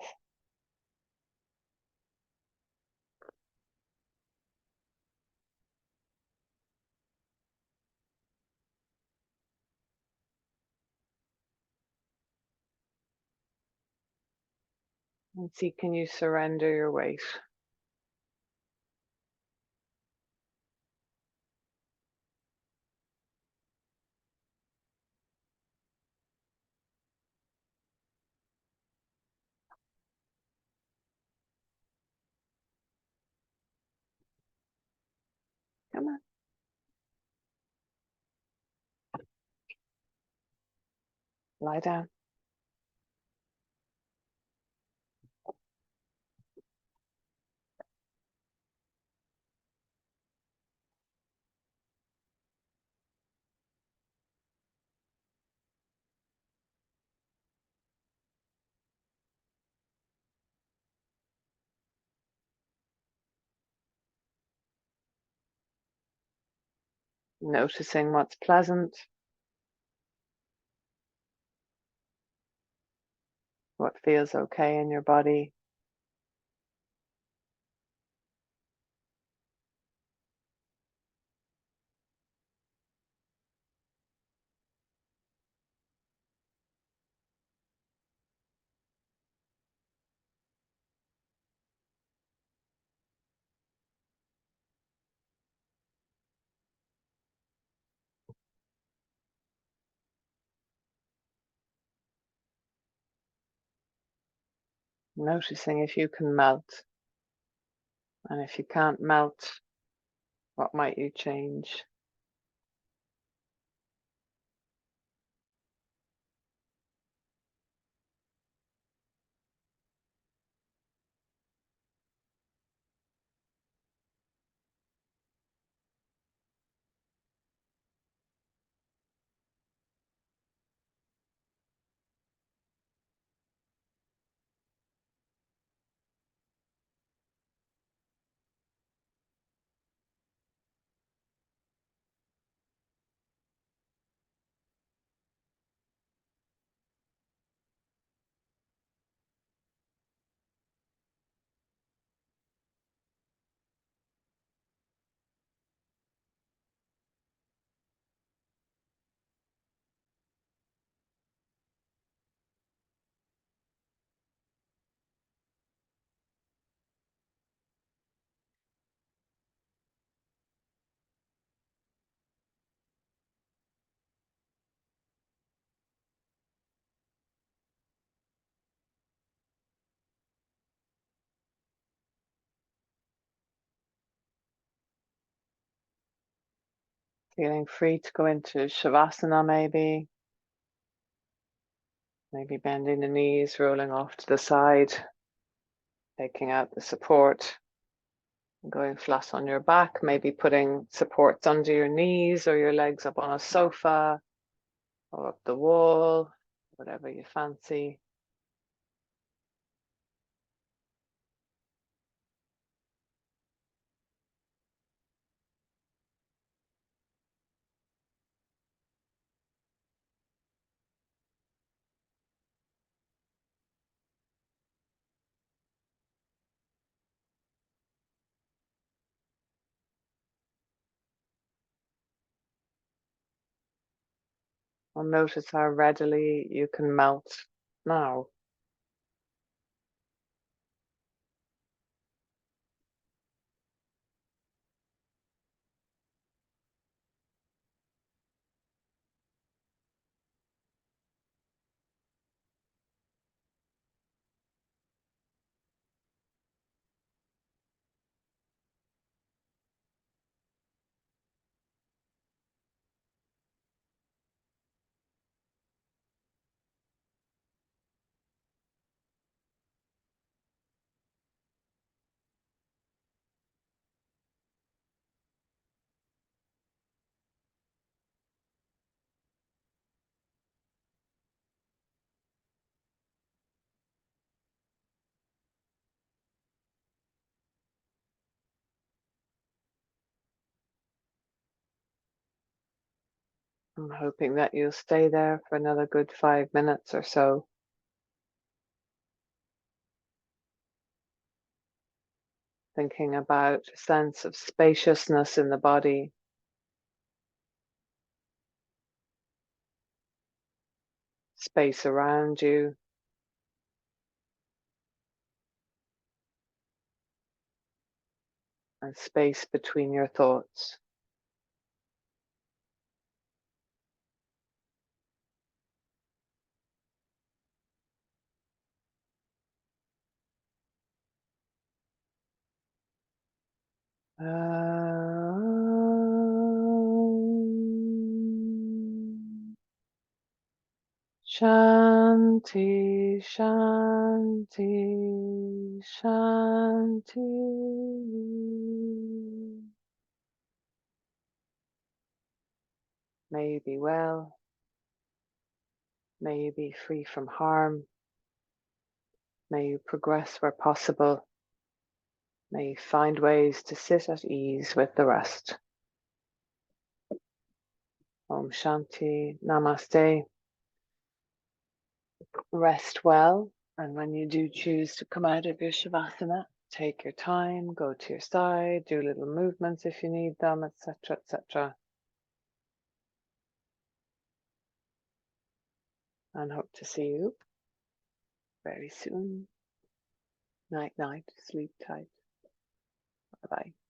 And see, can you surrender your weight? Come on. Lie down. Noticing what's pleasant, what feels okay in your body. Noticing if you can melt. And if you can't melt, what might you change? Feeling free to go into Shavasana maybe. Maybe bending the knees, rolling off to the side, taking out the support, going flat on your back, maybe putting supports under your knees or your legs up on a sofa or up the wall, whatever you fancy. And notice how readily you can melt now. I'm hoping that you'll stay there for another good 5 minutes or so. Thinking about a sense of spaciousness in the body. Space around you. And space between your thoughts. Shanti, Shanti, Shanti. May you be well. May you be free from harm. May you progress where possible. May you find ways to sit at ease with the rest. Om Shanti, Namaste. Rest well, and when you do choose to come out of your Shavasana, take your time, go to your side, do little movements if you need them, etc., etc. And hope to see you very soon. Night, night, sleep tight. Bye-bye.